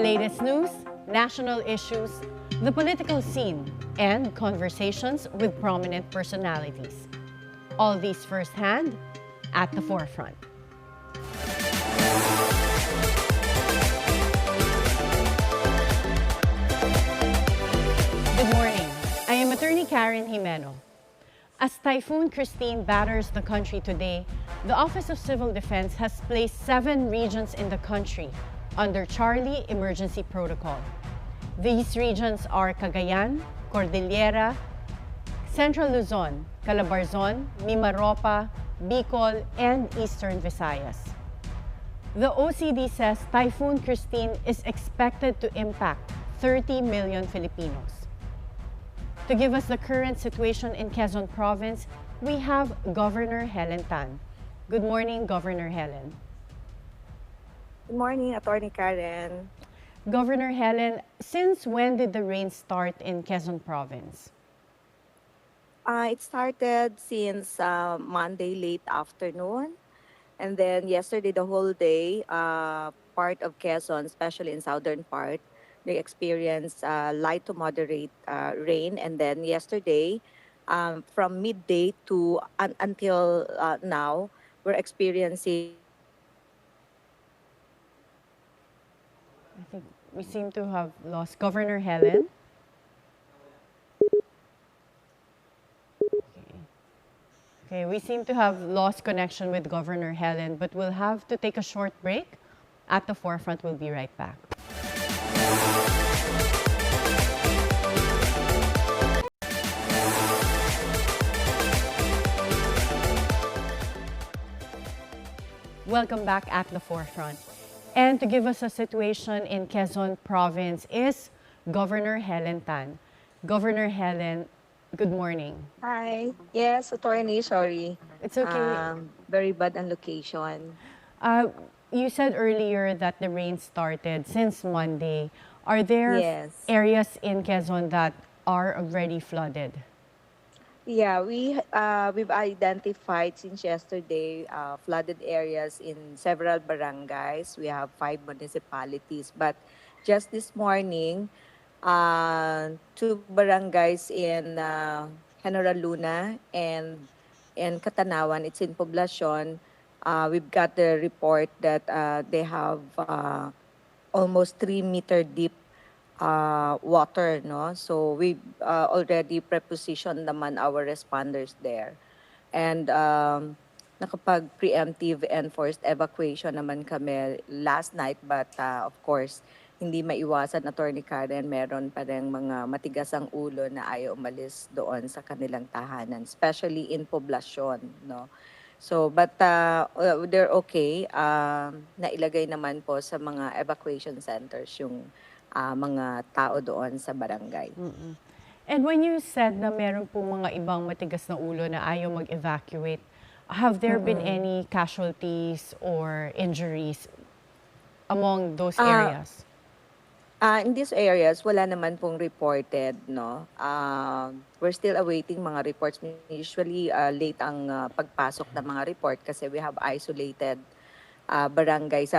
latest news, national issues, the political scene, and conversations with prominent personalities. All these firsthand at the forefront. Good morning. I am Attorney Karen Jimeno. As Typhoon Kristine batters the country today, the Office of Civil Defense has placed 7 regions in the country under Charlie Emergency Protocol. These regions are Cagayan, Cordillera, Central Luzon, CALABARZON, MIMAROPA, Bicol, and Eastern Visayas. The OCD says Typhoon Kristine is expected to impact 30 million Filipinos. To give us the current situation in Quezon Province, we have Governor Helen Tan. Good morning, Governor Helen. Good morning, Atty. Karen. Governor Helen, since when did the rain start in Quezon Province? It started since Monday late afternoon, and then yesterday the whole day, part of Quezon, especially in southern part, they experienced light to moderate rain, and then yesterday, from midday to until now, we're experiencing. I think we seem to have lost Governor Helen. Okay, we seem to have lost connection with Governor Helen, but we'll have to take a short break. At the forefront, we'll be right back. Welcome back at the forefront. And to give us a situation in Quezon Province is Governor Helen Tan. Governor Helen, good morning. Hi. Yes, attorney, sorry. It's okay. Very bad on location. You said earlier that the rain started since Monday. Are there Yes. areas in Quezon that are already flooded? Yeah, we've identified since yesterday flooded areas in several barangays. We have 5 municipalities, but just this morning, 2 barangays in General Luna and in Catanawan, it's in Poblacion. We've got the report that they have almost 3-meter deep water, no? So we already prepositioned naman our responders there. And nakapag-preemptive and forced evacuation naman kami last night, but of course, hindi maiwasan, Atty. Karen, meron pa rin mga matigas ang ulo na ayaw umalis doon sa kanilang tahanan, especially in Poblacion, no? So, but they're okay. Nailagay naman po sa mga evacuation centers yung mga tao doon sa barangay. And when you said na meron po mga ibang matigas na ulo na ayaw mag-evacuate, have there been any casualties or injuries among those areas? In these areas, wala naman pong reported, no? We're still awaiting mga reports. Usually, late ang pagpasok ng mga report kasi we have isolated barangays.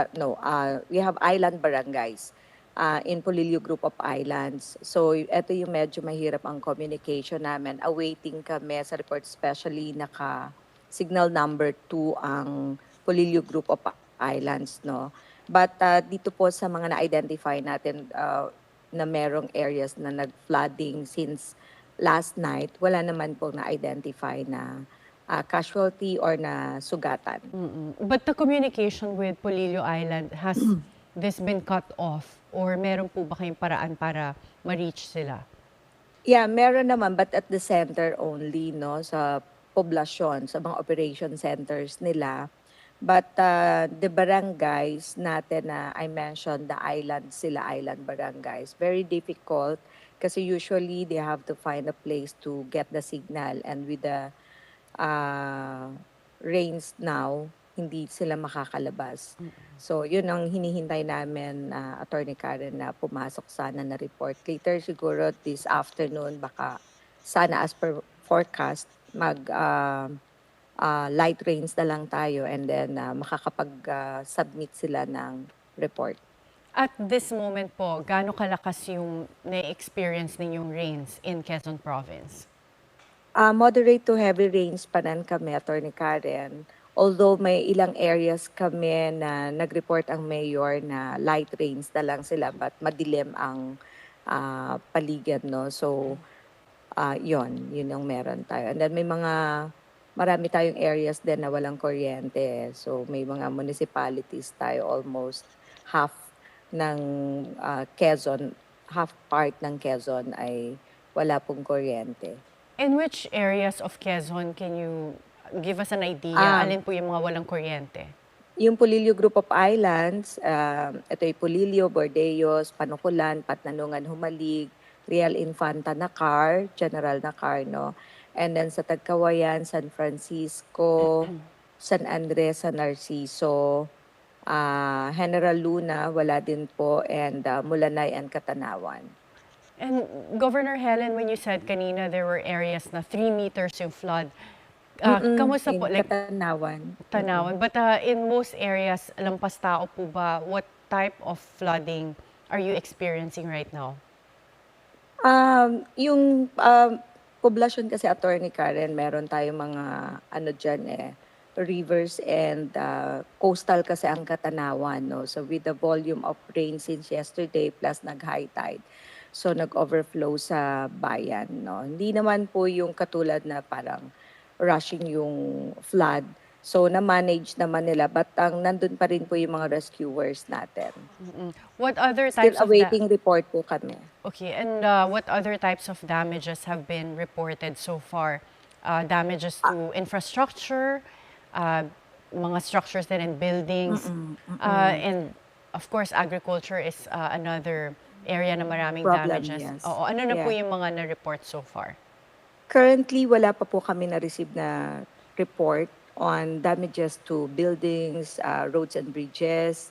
We have island barangays in Polillo Group of Islands. So, ito yung medyo mahirap ang communication namin. Awaiting kami sa report, especially naka-signal number 2 ang Polillo Group of Islands, no? But dito po sa mga na-identify natin na merong areas na nag-flooding since last night, wala naman po na-identify na casualty or na sugatan. But the communication with Polillo Island, has this been cut off? Or meron po ba kayong paraan para ma-reach sila? Yeah, meron naman, but at the center only, no? Sa poblasyon, sa mga operation centers nila. But the barangays natin na I mentioned, the island barangays, very difficult kasi usually they have to find a place to get the signal, and with the rains now, hindi sila makakalabas. So, yun ang hinihintay namin, Atty. Karen, na pumasok sana na report. Later siguro this afternoon, baka sana as per forecast, light rains na lang tayo, and then makakapag-submit sila ng report. At this moment po, gaano kalakas yung na-experience ninyong rains in Quezon Province? Moderate to heavy rains pa rin kami, Atty. Karen. Although may ilang areas kami na nag-report ang mayor na light rains na lang sila but madilim ang paligid, no? So, yun ang meron tayo. And then marami tayong areas din na walang kuryente. So, may mga municipalities tayo, almost half ng Quezon, half part ng Quezon ay wala pong kuryente. In which areas of Quezon can you give us an idea? Alin po yung mga walang kuryente? Yung Polillo Group of Islands, ito ay Polillo, Bordeos, Panukulan, Patnanungan, Humalig, Real Infanta Nakar, General Nakar, no? And then sa Tagkawayan, San Francisco, San Andres, San Narciso, General Luna, wala din po, and Mulanay and Katanawan. And Governor Helen, when you said kanina there were areas na 3 meters yung flood, kamusta po? In Katanawan. Tanawan. But in most areas, lampas tao po ba? What type of flooding are you experiencing right now? Yung poblasyon kasi, Atty. Karen, meron tayong mga rivers and coastal kasi ang Katanawan, no? So with the volume of rain since yesterday plus nag-high tide, so nag-overflow sa bayan, no? Hindi naman po yung katulad na parang rushing yung flood. So na-manage naman nila, but nandun pa rin po yung mga rescuers natin. What other Still types of awaiting report po kami. Okay, and what other types of damages have been reported so far? Damages to infrastructure, mga structures din and buildings, and of course agriculture is another area na maraming Problem, damages. yes. Oo, ano na po Yeah. yung mga na-report so far? Currently, wala pa po kami na-receive na report on damages to buildings, roads and bridges.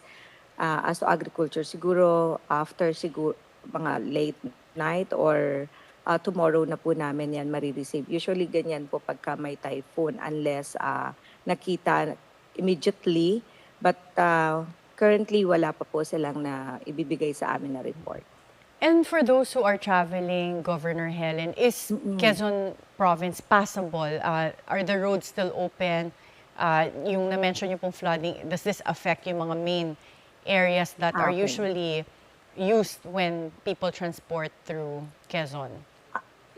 As to agriculture, siguro after mga late night or tomorrow na po namin yan marireceive. Usually ganyan po pagka may typhoon unless nakita immediately. But currently, wala pa po silang na ibibigay sa amin na report. And for those who are traveling, Governor Helen, is Quezon Province passable? Are the roads still open? Yung na-mention niyo pong flooding, does this affect yung mga main areas that are Okay. usually used when people transport through Quezon?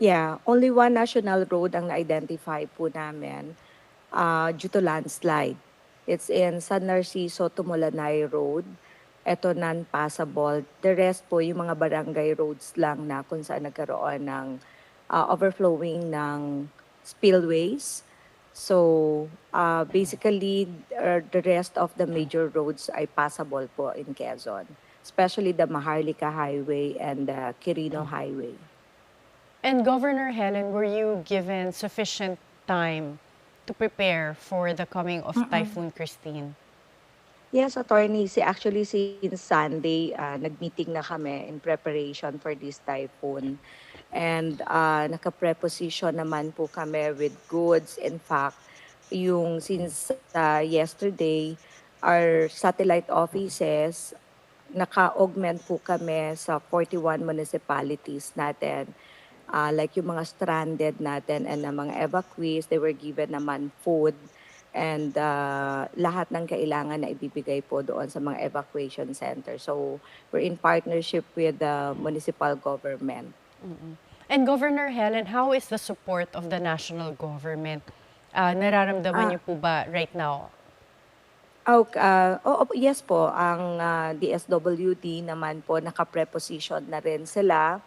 Yeah, only one national road ang na-identify po namin due to landslide. It's in San Narciso to Mulanay Road. Ito non-passable. The rest po, yung mga barangay roads lang na kung saan nagkaroon ng overflowing ng spillways. So, basically, the rest of the major roads ay passable po in Quezon. Especially the Maharlika Highway and the Quirino Highway. And Governor Helen, were you given sufficient time to prepare for the coming of Typhoon Kristine? Yes, attorney. Actually, since Sunday, nag-meeting na kami in preparation for this typhoon. And naka-preposition naman po kami with goods. In fact, since yesterday, our satellite offices, naka-augment po kami sa 41 municipalities natin. Like yung mga stranded natin and mga evacuees, they were given naman food and lahat ng kailangan na ibibigay po doon sa mga evacuation center. So we're in partnership with the municipal government. And Governor Helen, how is the support of the national government? Nararamdaman niyo po ba right now? Yes po, ang DSWD naman po naka-preposition na rin sila.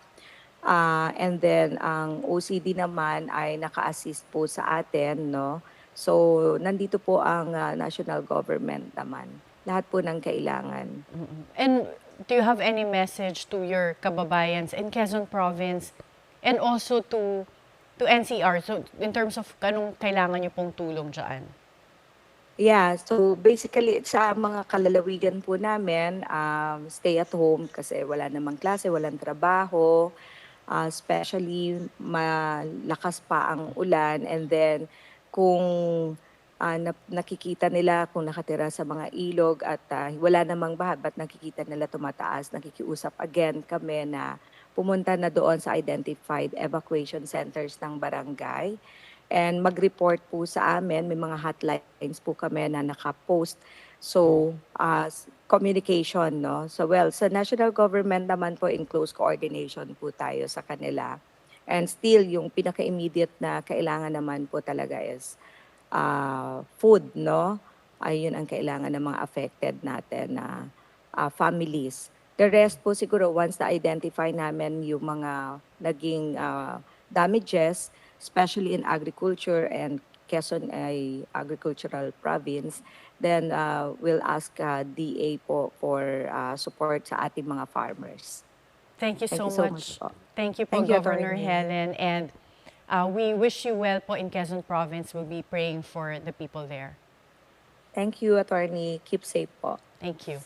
And then ang OCD naman ay naka-assist po sa atin, no? So nandito po ang national government naman. Lahat po ng kailangan. And do you have any message to your kababayans in Quezon Province and also to NCR? So in terms of anong kailangan niyo pong tulong dyan? Yeah, so basically sa mga kalalawigan po namin, stay at home kasi wala namang klase, walang trabaho, especially malakas pa ang ulan, and then kung nakikita nila kung nakatira sa mga ilog at wala namang baha, but nakikita nila tumataas. Nakikiusap again kami na pumunta na doon sa identified evacuation centers ng barangay and mag-report po sa amin. May mga hotlines po kami na nakapost. So, communication, no? So, well, sa national government naman po, in close coordination po tayo sa kanila. And still, yung pinaka-immediate na kailangan naman po talaga is food, no? Ayun ang kailangan ng mga affected natin na families. The rest po siguro once na-identify namin yung mga naging damages, especially in agriculture and Quezon ay agricultural province, then we'll ask DA po for support sa ating mga farmers. Thank you so much. Po. Thank you po, Thank you, Governor Atty. Helen. And we wish you well po in Quezon Province. We'll be praying for the people there. Thank you, Attorney. Keep safe po. Thank you.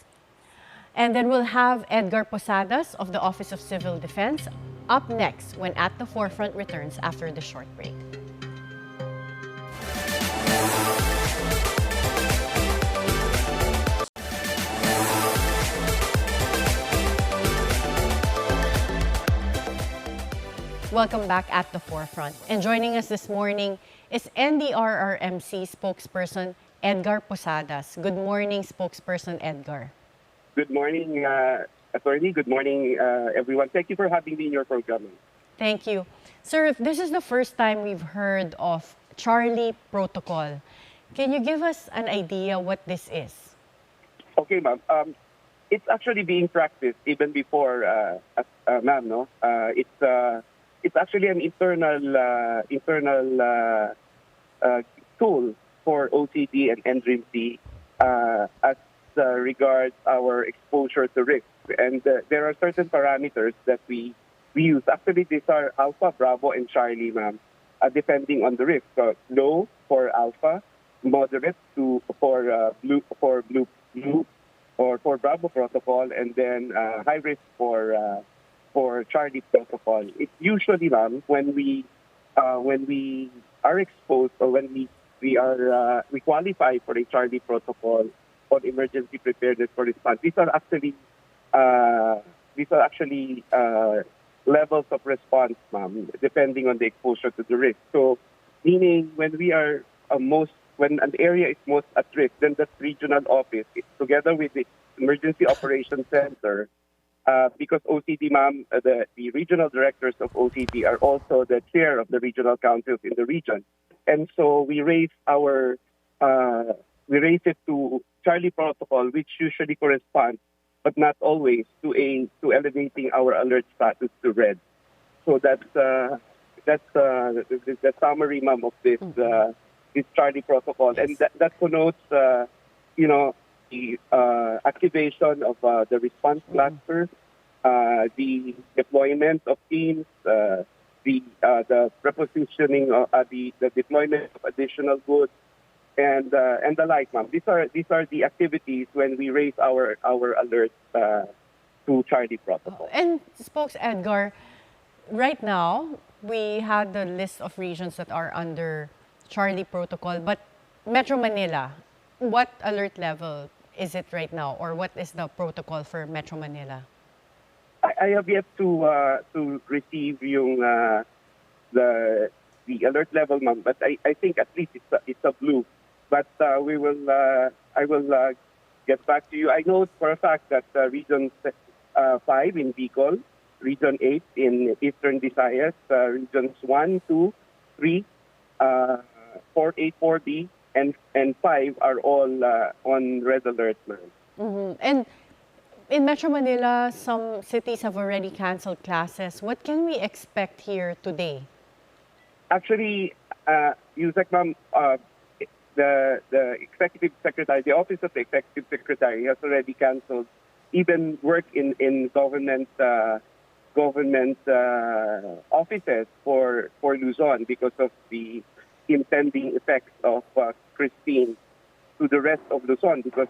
And then we'll have Edgar Posadas of the Office of Civil Defense up next when At the Forefront returns after the short break. Welcome back at the Forefront. And joining us this morning is NDRRMC Spokesperson Edgar Posadas. Good morning, Spokesperson Edgar. Good morning, Attorney. Good morning, everyone. Thank you for having me in your program. Thank you. Sir, if this is the first time we've heard of Charlie Protocol, can you give us an idea what this is? Okay, ma'am. It's actually being practiced even before, ma'am, no? It's actually an internal tool for OCD and NDRRMC as regards our exposure to risk. And there are certain parameters that we use. Actually, these are Alpha, Bravo, and Charlie, ma'am, depending on the risk. So low for Alpha, moderate for blue, or for Bravo protocol, and then high risk for Charlie protocol. It's usually, ma'am, when we are exposed or when we qualify for a Charlie protocol or emergency preparedness for response. These are actually levels of response, ma'am, depending on the exposure to the risk. So, meaning when we are when an area is most at risk, then that regional office, together with the Emergency Operations Center, because OCD, ma'am, the regional directors of OCD are also the chair of the regional councils in the region. And so we raise it to Charlie protocol, which usually corresponds, but not always, to elevating our alert status to red. So that's the summary, ma'am, of this Charlie protocol, and that connotes the activation of the response cluster, the deployment of teams, the prepositioning, the deployment of additional goods, and the like, ma'am. These are the activities when we raise our alert to Charlie protocol. And Spokes Edgar, right now we had the list of regions that are under Charlie protocol, but Metro Manila, what alert level is it right now, or what is the protocol for Metro Manila? I have yet to receive the alert level, ma'am, but I think at least it's a blue. But I will get back to you. I know for a fact that Region 5 in Bicol, Region 8 in Eastern Visayas, Regions 1, 2, 3, 4, 8, 4B, and 5 are all on red alert, ma'am. Mm-hmm. And in Metro Manila, some cities have already canceled classes. What can we expect here today? Actually, Yusek, ma'am, the executive secretary, the office of the executive secretary has already canceled even work in government offices for Luzon because of the impending effects of Kristine to the rest of Luzon. Because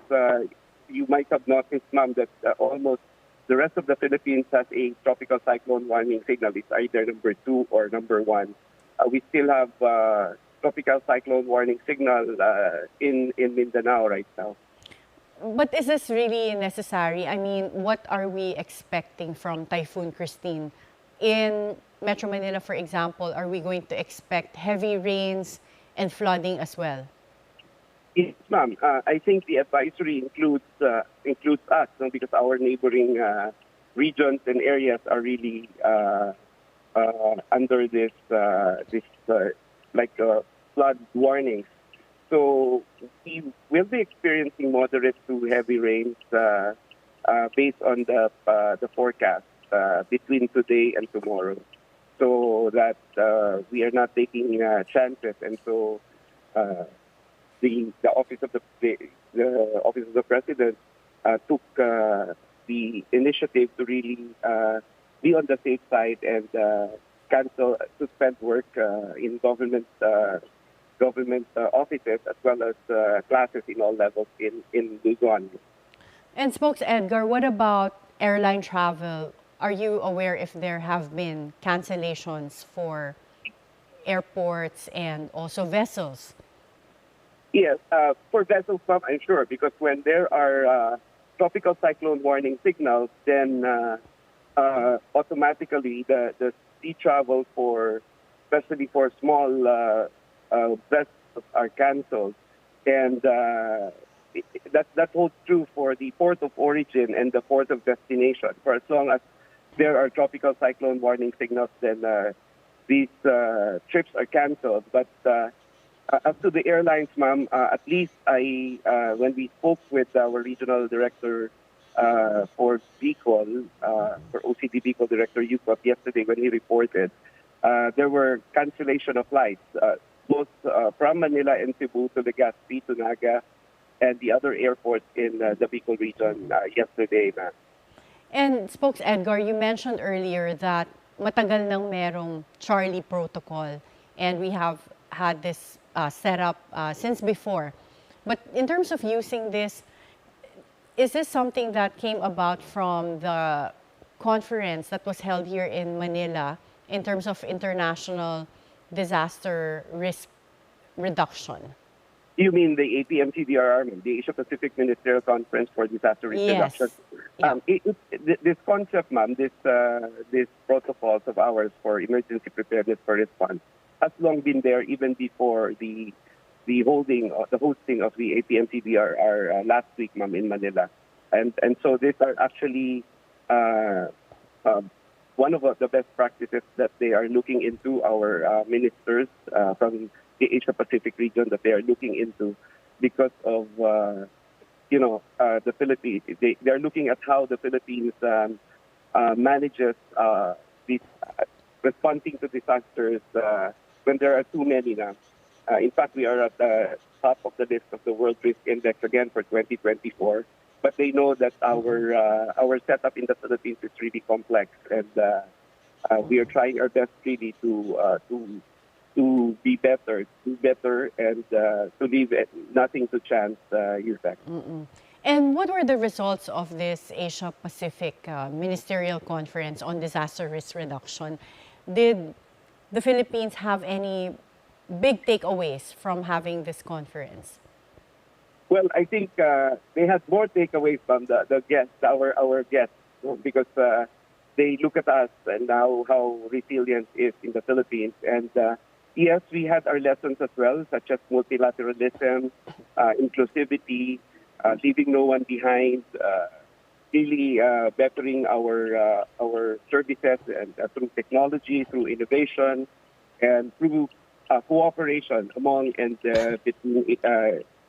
you might have noticed, ma'am, that almost the rest of the Philippines has a tropical cyclone warning signal. It's either number 2 or number 1. We still have tropical cyclone warning signal in Mindanao right now. But is this really necessary? I mean, what are we expecting from Typhoon Kristine? In Metro Manila, for example, are we going to expect heavy rains and flooding as well? Yes, ma'am. I think the advisory includes us, no, because our neighboring regions and areas are really under this flood warnings. So we will be experiencing moderate to heavy rains based on the forecast between today and tomorrow. So that we are not taking chances, and so the office of the office of the president took the initiative to really be on the safe side and suspend work in government offices, as well as classes in all levels in Luzon. And Spokes Edgar, what about airline travel? Are you aware if there have been cancellations for airports and also vessels? Yes, for vessels, ma'am, I'm sure, because when there are tropical cyclone warning signals, then automatically the sea travel especially for small vessels are canceled. And that holds true for the port of origin and the port of destination. For as long as there are tropical cyclone warning signals, then these trips are canceled. But as to the airlines, ma'am, at least when we spoke with our regional director for Bicol, for OCD Bicol Director Yukop yesterday when he reported, there were cancellation of flights, both from Manila and Cebu to Legazpi, to Naga, and the other airports in the Bicol region yesterday, ma'am. And Spokes Edgar, you mentioned earlier that matagal nang merong Charlie protocol, and we have had this set up since before. But in terms of using this, is this something that came about from the conference that was held here in Manila in terms of international disaster risk reduction? You mean the APM-CDRR, the Asia Pacific Ministerial Conference for Disaster Risk Reduction? This concept, ma'am, these protocols of ours for emergency preparedness for response has long been there, even before the hosting of the APM-CDRR last week, ma'am, in Manila, and so these are actually one of the best practices that they are looking into. Our ministers from the Asia Pacific region that they are looking into, because of the Philippines. They are looking at how the Philippines manages these responding to disasters when there are too many now. In fact, we are at the top of the list of the World Risk Index again for 2024. But they know that our setup in the Philippines is really complex, and we are trying our best really to be better, do better, and to leave nothing to chance, Yusek. And what were the results of this Asia Pacific Ministerial Conference on Disaster Risk Reduction? Did the Philippines have any big takeaways from having this conference? Well, I think they had more takeaways from the guests, our guests, because they look at us and how resilient is in the Philippines. And yes, we had our lessons as well, such as multilateralism, inclusivity, leaving no one behind, really bettering our services and through technology, through innovation, and through cooperation among and between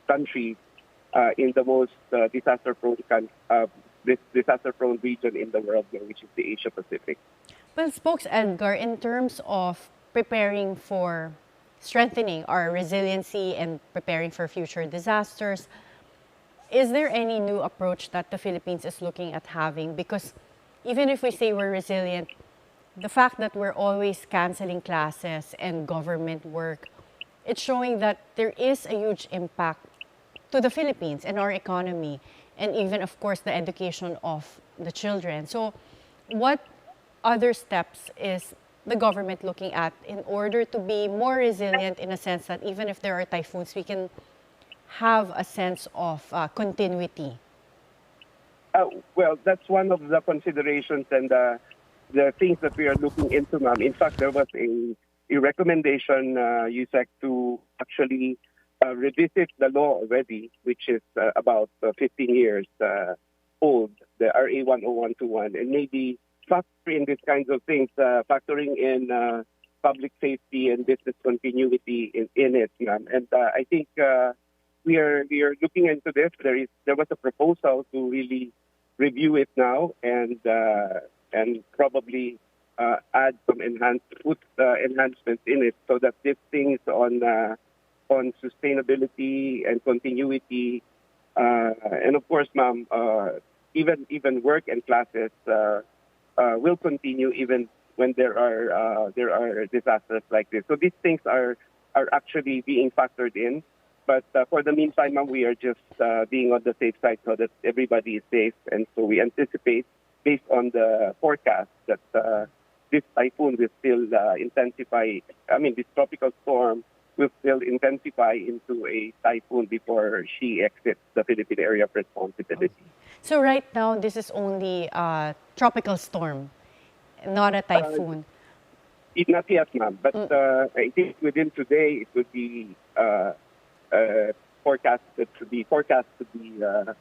countries in the most disaster-prone region in the world, which is the Asia Pacific. Well, Spokes Edgar, in terms of preparing for strengthening our resiliency and preparing for future disasters, is there any new approach that the Philippines is looking at having? Because even if we say we're resilient, the fact that we're always canceling classes and government work, it's showing that there is a huge impact to the Philippines and our economy, and even, of course, the education of the children. So what other steps is the government looking at in order to be more resilient in a sense that even if there are typhoons, we can have a sense of continuity? Well, that's one of the considerations and the things that we are looking into, ma'am. In fact, there was a recommendation, USEC, to actually revisit the law already, which is about 15 years old, the RA 10121, and maybe factor in these kinds of things, factoring in public safety and business continuity in it, ma'am. And I think we are looking into this. There was a proposal to really review it now and probably add some enhancements in it so that these things on sustainability and continuity and of course, ma'am, even work and classes will continue even when there are disasters like this. So these things are actually being factored in. But for the meantime, ma'am, we are just being on the safe side so that everybody is safe. And so we anticipate, based on the forecast, that this typhoon will still intensify. I mean, this tropical storm will still intensify into a typhoon before she exits the Philippine area of responsibility. Okay. So right now, this is only a tropical storm, not a typhoon. Not yet, ma'am. But I think within today, it would be forecasted to be a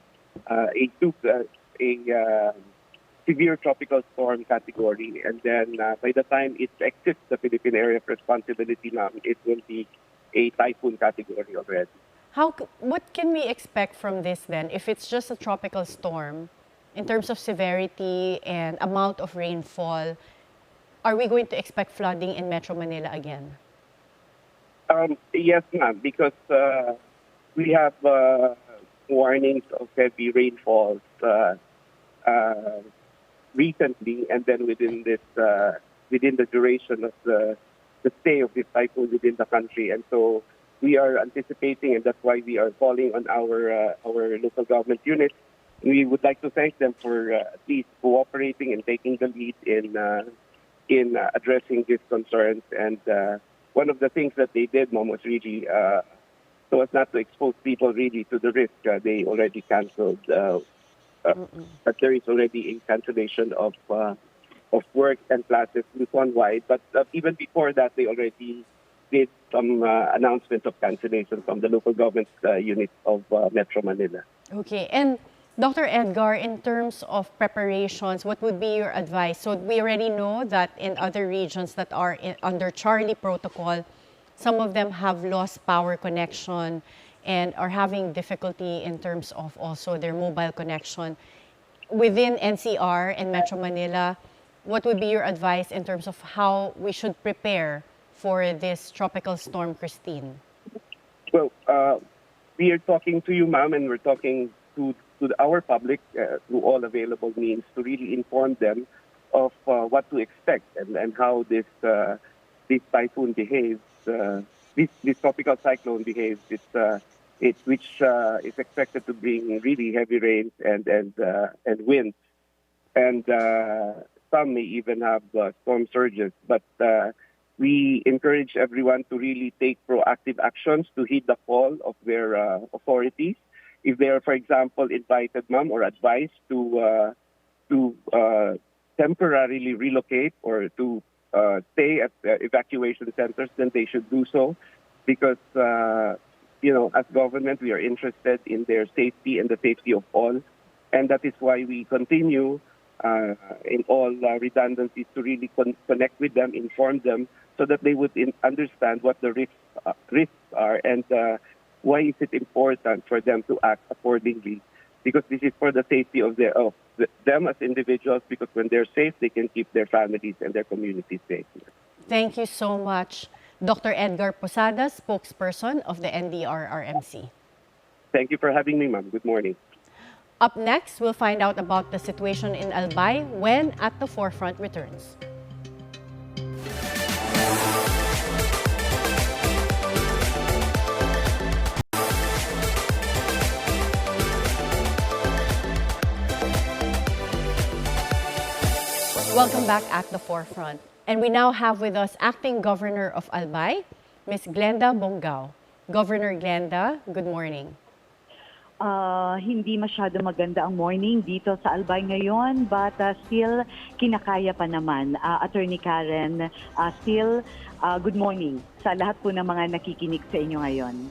severe tropical storm category, and then by the time it exits the Philippine area of responsibility, ma'am, it will be a typhoon category already. What can we expect from this then? If it's just a tropical storm, in terms of severity and amount of rainfall, are we going to expect flooding in Metro Manila again? Yes, ma'am, because we have warnings of heavy rainfalls recently, and then within the duration of the stay of this typhoon within the country, and so we are anticipating, and that's why we are calling on our local government units. We would like to thank them for at least cooperating and taking the lead in addressing these concerns. And one of the things that they did, ma'am, was really so as not to expose people really to the risk. They already canceled. But there is already a cancellation of work and classes Luzon-wide. But even before that, they already did some announcement of cancellation from the local government units of Metro Manila. Okay. And Dr. Edgar, in terms of preparations, what would be your advice? So we already know that in other regions that are under Charlie protocol, some of them have lost power connection and are having difficulty in terms of also their mobile connection. Within NCR and Metro Manila, what would be your advice in terms of how we should prepare for this tropical storm, Kristine? Well, we are talking to you, ma'am, and we're talking to our public through all available means to really inform them of what to expect and how this typhoon behaves. This tropical cyclone behaves. Which is expected to bring really heavy rains and winds, and some may even have storm surges. But we encourage everyone to really take proactive actions to heed the call of their authorities. If they are, for example, invited, ma'am, or advised to temporarily relocate or to stay at evacuation centers, then they should do so, because as government, we are interested in their safety and the safety of all, and that is why we continue in all redundancies to really connect with them, inform them, so that they would understand what the risks are and why is it important for them to act accordingly. Because this is for the safety of them as individuals, because when they're safe, they can keep their families and their communities safe. Thank you so much, Dr. Edgar Posadas, spokesperson of the NDRRMC. Thank you for having me, ma'am. Good morning. Up next, we'll find out about the situation in Albay when At the Forefront returns. Welcome back at the Forefront. And we now have with us Acting Governor of Albay, Ms. Glenda Bongao. Governor Glenda, good morning. Hindi masyado maganda ang morning dito sa Albay ngayon, but still kinakaya pa naman. Attorney Karen, still good morning sa lahat po ng mga nakikinig sa inyo ngayon.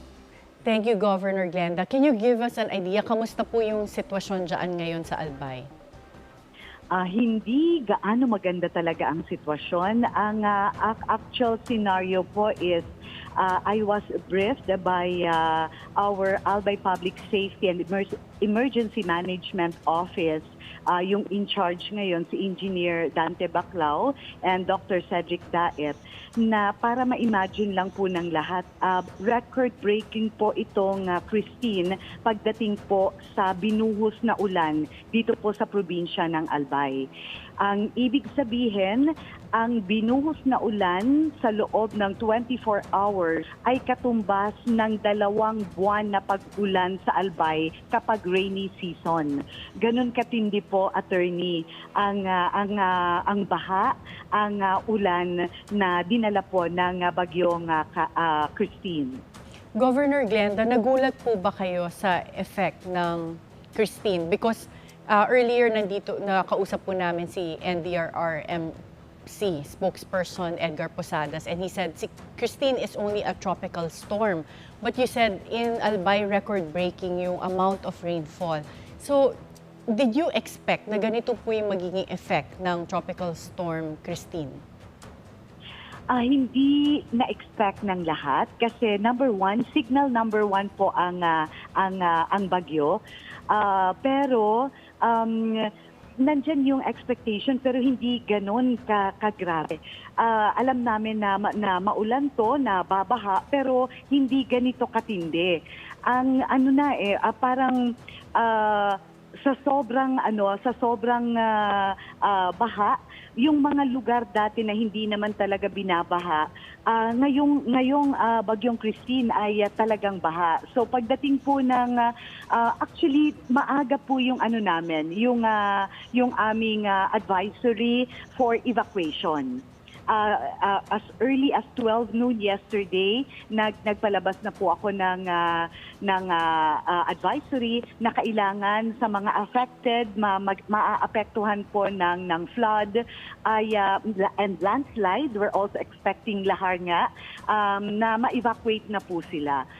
Thank you, Governor Glenda. Can you give us an idea, kamusta po yung sitwasyon dyan ngayon sa Albay? Hindi gaano maganda talaga ang sitwasyon. Ang actual scenario po is I was briefed by our Albay Public Safety and Emergency Management Office, yung in charge ngayon si Engineer Dante Baclao and Dr. Cedric Daet, na para ma-imagine lang po ng lahat, record-breaking po itong Kristine pagdating po sa binuhos na ulan dito po sa probinsya ng Albay. Ang ibig sabihin, ang binuhos na ulan sa loob ng 24 hours ay katumbas ng 2 buwan na pag-ulan sa Albay kapag rainy season. Ganun katindi po, attorney, ang baha, ang ulan na dinala po ng bagyong Kristine. Governor Glenda, nagulat po ba kayo sa effect ng Kristine? Because earlier nakausap po namin si NDRRMC Spokesperson Edgar Posadas, and he said Kristine is only a tropical storm. But you said in Albay, record-breaking yung amount of rainfall. So, did you expect na ganito po yung magiging effect ng tropical storm Kristine? Hindi na-expect ng lahat kasi signal number one po ang bagyo. Pero nandyan yung expectation pero hindi ganon kagrabe. Alam namin na maulan to, na babaha, pero hindi ganito katindi. Ang parang sa sobrang baha, yung mga lugar dati na hindi naman talaga binabaha, ngayong bagyong Kristine ay talagang baha. So pagdating po ng actually maaga po yung yung aming advisory for evacuation. As early as 12 noon yesterday, nagpalabas na po ako ng advisory na kailangan sa mga affected, maaapektuhan po ng flood and landslide. We're also expecting lahar nga, na ma-evacuate na po sila.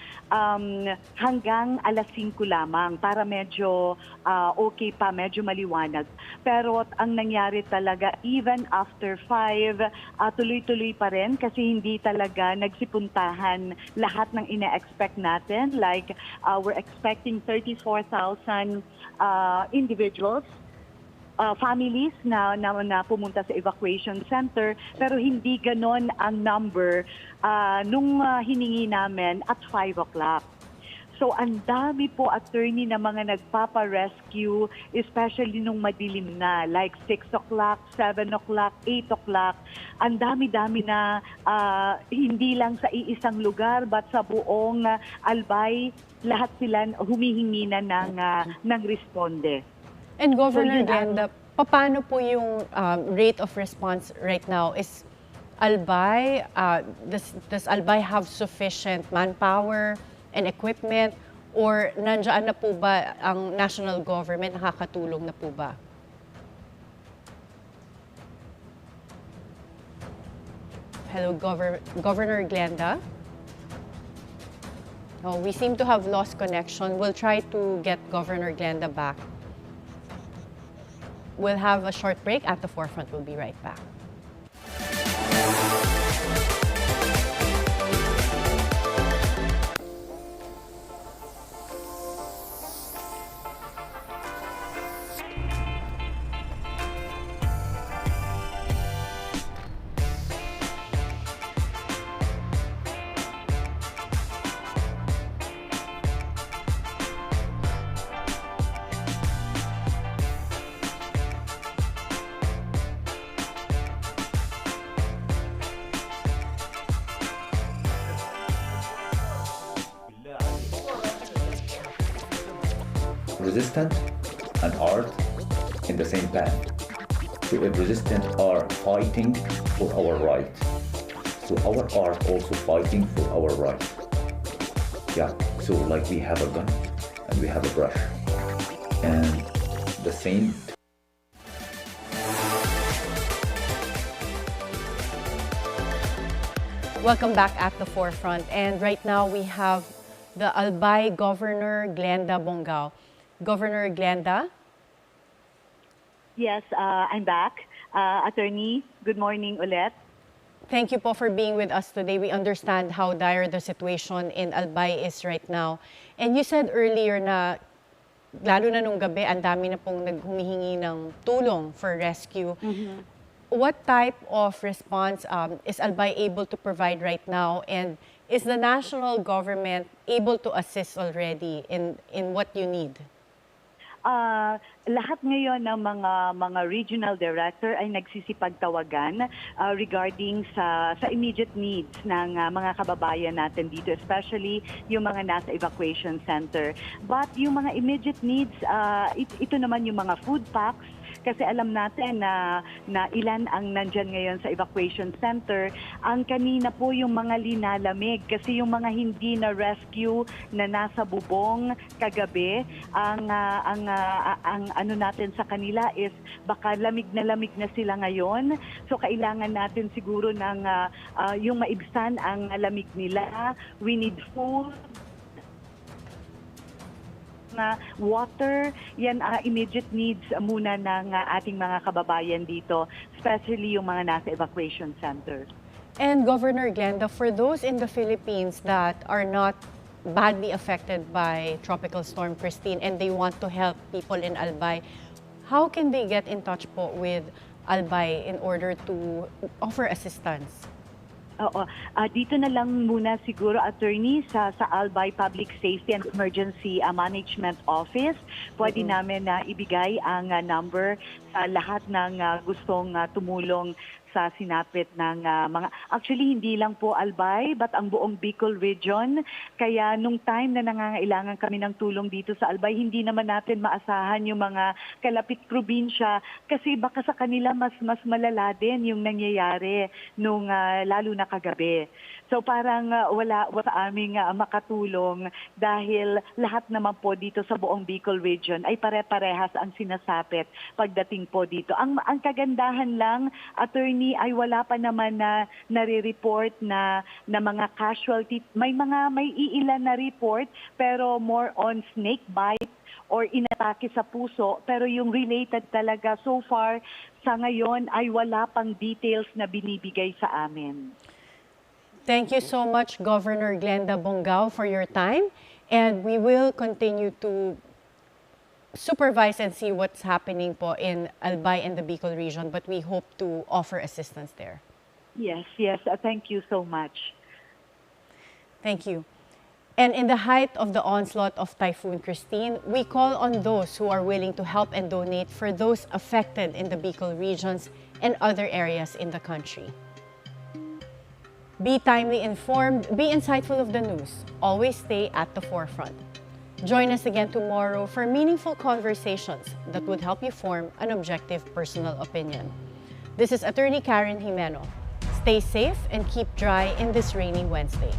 Hanggang alas 5 lamang para medyo okay pa, medyo maliwanag. Pero ang nangyari talaga, even after 5, tuloy-tuloy pa rin kasi hindi talaga nagsipuntahan lahat ng ine-expect natin. Like, we're expecting 34,000 individuals, families na pumunta sa evacuation center, pero hindi ganon ang number nung hiningi namin at 5 o'clock. So ang dami po, attorney, na mga nagpapa-rescue, especially nung madilim na, like 6 o'clock, 7 o'clock, 8 o'clock. Ang dami-dami na hindi lang sa iisang lugar but sa buong Albay, lahat sila humihingi na ng responde. And Governor Glenda, paano po yung rate of response right now? Is Albay, does Albay have sufficient manpower and equipment, or nandiyan na po ba ang national government, nakakatulong na po ba? Hello, Governor Glenda? Oh, we seem to have lost connection. We'll try to get Governor Glenda back. We'll have a short break. At the forefront, we'll be right back. Resistant and art in the same pan. resistance are fighting for our right. So our art also fighting for our right. Yeah, so like we have a gun and we have a brush. And the same. Welcome back at the forefront. And right now we have the Albay Governor Glenda Bongao. Governor Glenda? Yes, I'm back. Attorney, good morning ulit. Thank you po for being with us today. We understand how dire the situation in Albay is right now. And you said earlier na lalo na nung gabi, ang dami na pong naghumihingi ng tulong for rescue. What type of response is Albay able to provide right now? And is the national government able to assist already in what you need? Lahat ngayon ng mga regional director ay nagsisipagtawagan regarding sa immediate needs ng mga kababayan natin dito, especially yung mga nasa evacuation center. But yung mga immediate needs, ito naman yung mga food packs. Kasi alam natin na ilan ang nandyan ngayon sa evacuation center. Ang kanina po yung mga linalamig kasi yung mga hindi na rescue na nasa bubong kagabi, ang ano natin sa kanila is baka lamig na sila ngayon. So kailangan natin siguro ng yung maibsan ang lamig nila. We need food, na water, yan immediate needs muna ng ating mga kababayan dito, especially yung mga nasa evacuation center. And Governor Glenda, for those in the Philippines that are not badly affected by Tropical Storm Kristine and they want to help people in Albay, how can they get in touch po with Albay in order to offer assistance? Oo. Dito na lang muna siguro, Attorney, sa Albay Public Safety and Emergency Management Office. Pwede namin na ibigay ang number sa lahat ng gustong tumulong sa sinapit ng mga... Actually, hindi lang po Albay, but ang buong Bicol region. Kaya nung time na nangangailangan kami ng tulong dito sa Albay, hindi naman natin maasahan yung mga kalapit probinsya kasi baka sa kanila mas malala din yung nangyayari nung lalo na kagabi. So parang wala sa aming makatulong dahil lahat naman po dito sa buong Bicol region ay pare-parehas ang sinasapit pagdating po dito. Ang kagandahan lang, Attorney, ay wala pa naman na nare-report na mga casualty. May iilan na report pero more on snake bite or inatake sa puso, pero yung related talaga so far sa ngayon ay wala pang details na binibigay sa amin. Thank you so much, Governor Glenda Bongao, for your time. And we will continue to supervise and see what's happening po in Albay and the Bicol region, but we hope to offer assistance there. Yes. Thank you so much. Thank you. And in the height of the onslaught of Typhoon Kristine, we call on those who are willing to help and donate for those affected in the Bicol regions and other areas in the country. Be timely informed, be insightful of the news, always stay at the forefront. Join us again tomorrow for meaningful conversations that would help you form an objective personal opinion. This is Attorney Karen Jimeno. Stay safe and keep dry in this rainy Wednesday.